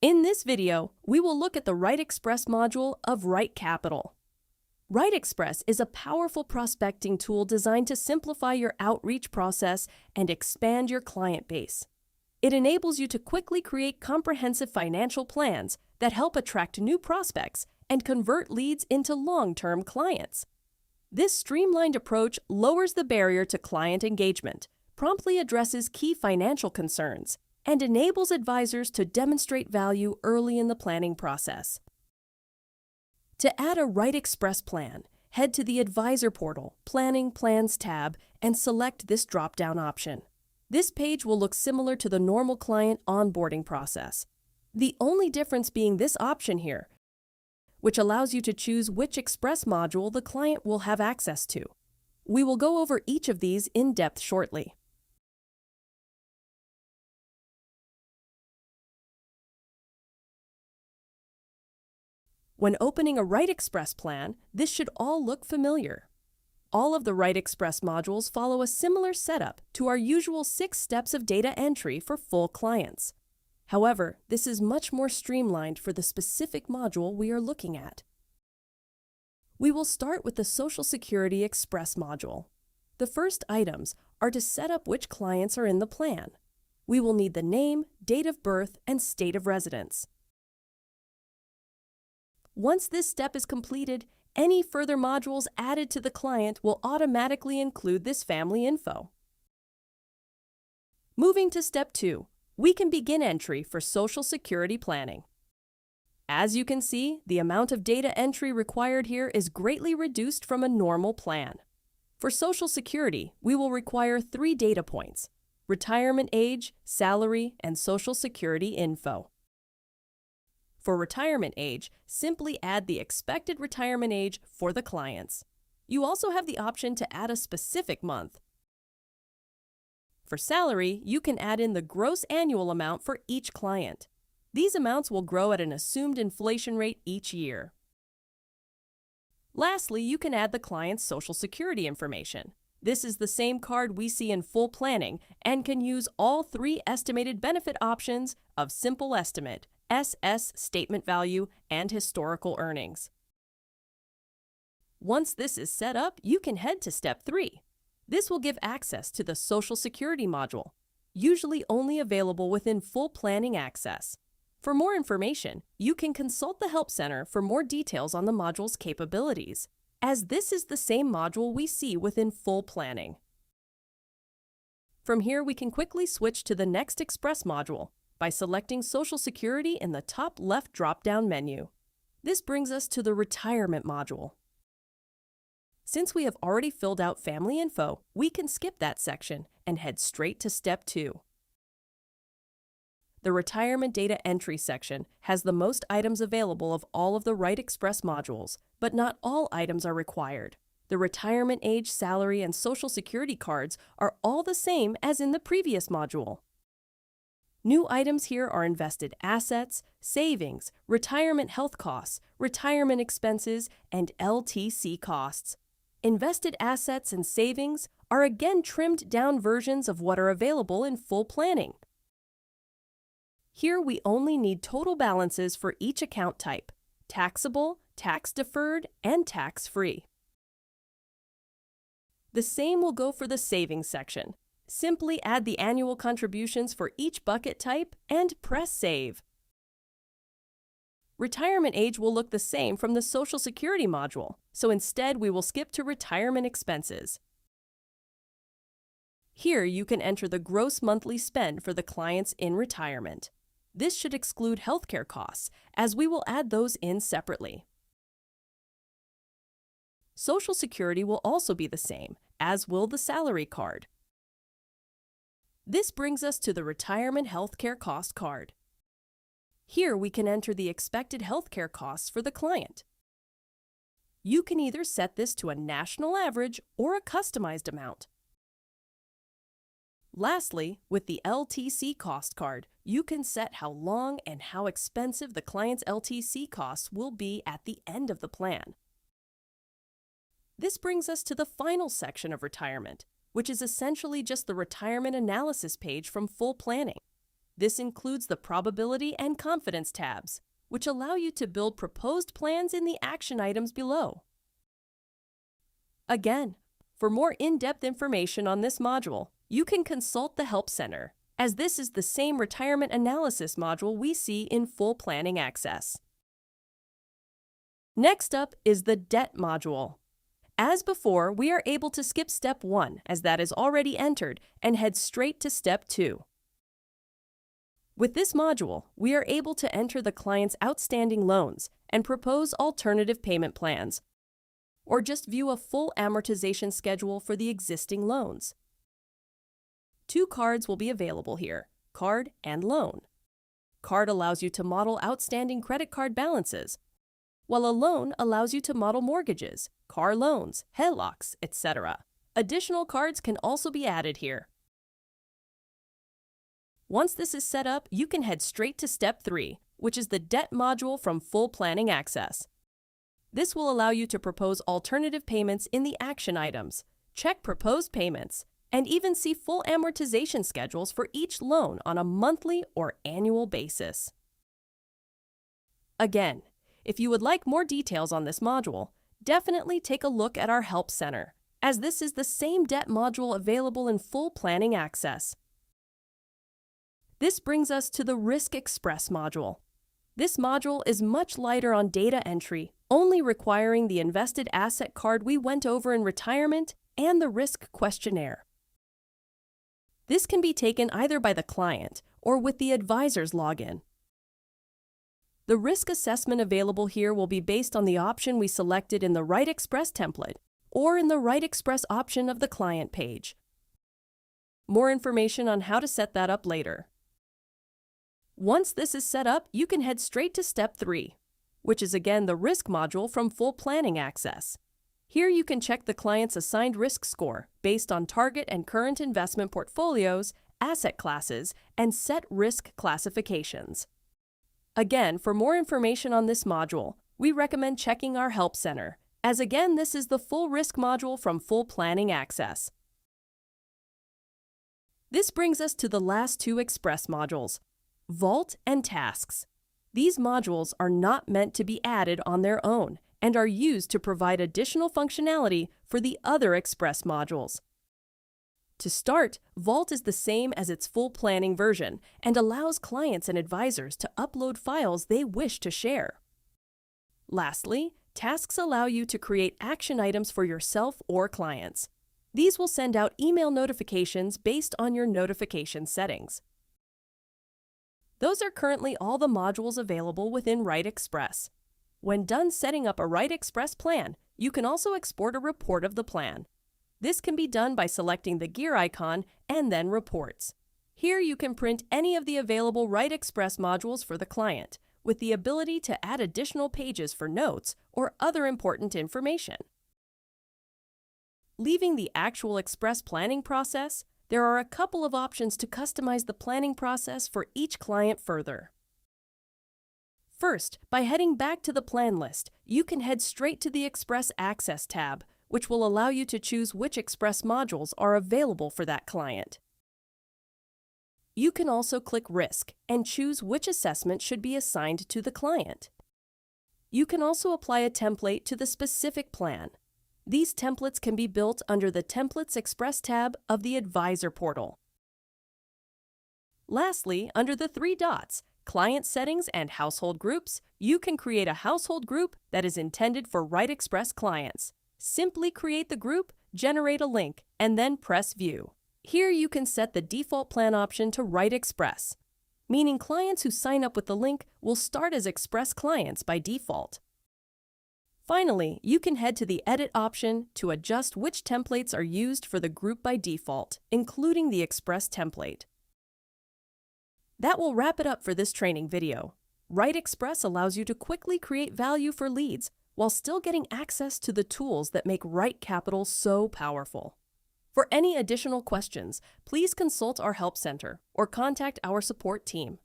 In this video, we will look at the RightExpress module of RightCapital. RightExpress is a powerful prospecting tool designed to simplify your outreach process and expand your client base. It enables you to quickly create comprehensive financial plans that help attract new prospects and convert leads into long-term clients. This streamlined approach lowers the barrier to client engagement, promptly addresses key financial concerns, and enables advisors to demonstrate value early in the planning process. To add a RightExpress plan, head to the Advisor portal, Planning Plans tab, and select this drop-down option. This page will look similar to the normal client onboarding process. The only difference being this option here, which allows you to choose which Express module the client will have access to. We will go over each of these in depth shortly. When opening a RightExpress plan, this should all look familiar. All of the RightExpress modules follow a similar setup to our usual 6 steps of data entry for full clients. However, this is much more streamlined for the specific module we are looking at. We will start with the Social Security Express module. The first items are to set up which clients are in the plan. We will need the name, date of birth, and state of residence. Once this step is completed, any further modules added to the client will automatically include this family info. Moving to step 2, we can begin entry for Social Security planning. As you can see, the amount of data entry required here is greatly reduced from a normal plan. For Social Security, we will require 3 data points: retirement age, salary, and Social Security info. For retirement age, simply add the expected retirement age for the clients. You also have the option to add a specific month. For salary, you can add in the gross annual amount for each client. These amounts will grow at an assumed inflation rate each year. Lastly, you can add the client's Social Security information. This is the same card we see in full planning and can use all 3 estimated benefit options of Simple Estimate, SS statement value, and historical earnings. Once this is set up, you can head to step 3. This will give access to the Social Security module, usually only available within full planning access. For more information, you can consult the Help Center for more details on the module's capabilities, as this is the same module we see within full planning. From here, we can quickly switch to the next Express module by selecting Social Security in the top left drop-down menu. This brings us to the Retirement module. Since we have already filled out family info, we can skip that section and head straight to step 2. The Retirement Data Entry section has the most items available of all of the RightExpress modules, but not all items are required. The retirement age, salary, and Social Security cards are all the same as in the previous module. New items here are invested assets, savings, retirement health costs, retirement expenses, and LTC costs. Invested assets and savings are again trimmed down versions of what are available in full planning. Here we only need total balances for each account type: taxable, tax-deferred, and tax-free. The same will go for the savings section. Simply add the annual contributions for each bucket type and press Save. Retirement age will look the same from the Social Security module, so instead we will skip to retirement expenses. Here you can enter the gross monthly spend for the clients in retirement. This should exclude healthcare costs, as we will add those in separately. Social Security will also be the same, as will the salary card. This brings us to the Retirement Healthcare Cost card. Here we can enter the expected healthcare costs for the client. You can either set this to a national average or a customized amount. Lastly, with the LTC cost card, you can set how long and how expensive the client's LTC costs will be at the end of the plan. This brings us to the final section of retirement, which is essentially just the retirement analysis page from full planning. This includes the probability and confidence tabs, which allow you to build proposed plans in the action items below. Again, for more in-depth information on this module, you can consult the Help Center, as this is the same retirement analysis module we see in Full Planning Access. Next up is the Debt module. As before, we are able to skip Step 1, as that is already entered, and head straight to Step 2. With this module, we are able to enter the client's outstanding loans and propose alternative payment plans, or just view a full amortization schedule for the existing loans. Two cards will be available here, Card and Loan. Card allows you to model outstanding credit card balances, while a loan allows you to model mortgages, car loans, HELOCs, etc. Additional cards can also be added here. Once this is set up, you can head straight to Step 3, which is the Debt module from Full Planning Access. This will allow you to propose alternative payments in the action items, check proposed payments, and even see full amortization schedules for each loan on a monthly or annual basis. Again, if you would like more details on this module, definitely take a look at our Help Center, as this is the same Debt module available in Full Planning Access. This brings us to the RightExpress module. This module is much lighter on data entry, only requiring the invested asset card we went over in retirement and the risk questionnaire. This can be taken either by the client or with the advisor's login. The risk assessment available here will be based on the option we selected in the RightExpress template or in the RightExpress option of the client page. More information on how to set that up later. Once this is set up, you can head straight to Step 3, which is again the Risk module from Full Planning Access. Here you can check the client's assigned risk score based on target and current investment portfolios, asset classes, and set risk classifications. Again, for more information on this module, we recommend checking our Help Center, as again this is the full Risk module from Full Planning Access. This brings us to the last two Express modules, Vault and Tasks. These modules are not meant to be added on their own and are used to provide additional functionality for the other Express modules. To start, Vault is the same as its full planning version and allows clients and advisors to upload files they wish to share. Lastly, Tasks allow you to create action items for yourself or clients. These will send out email notifications based on your notification settings. Those are currently all the modules available within RightExpress. When done setting up a RightExpress plan, you can also export a report of the plan. This can be done by selecting the gear icon and then Reports. Here you can print any of the available RightExpress modules for the client, with the ability to add additional pages for notes or other important information. Leaving the actual Express planning process, there are a couple of options to customize the planning process for each client further. First, by heading back to the plan list, you can head straight to the Express Access tab, which will allow you to choose which Express modules are available for that client. You can also click Risk and choose which assessment should be assigned to the client. You can also apply a template to the specific plan. These templates can be built under the Templates Express tab of the Advisor portal. Lastly, under the three dots, Client Settings and Household Groups, you can create a household group that is intended for RightExpress clients. Simply create the group, generate a link, and then press View. Here you can set the default plan option to RightExpress, meaning clients who sign up with the link will start as Express clients by default. Finally, you can head to the Edit option to adjust which templates are used for the group by default, including the Express template. That will wrap it up for this training video. RightExpress allows you to quickly create value for leads while still getting access to the tools that make RightCapital so powerful. For any additional questions, please consult our Help Center or contact our support team.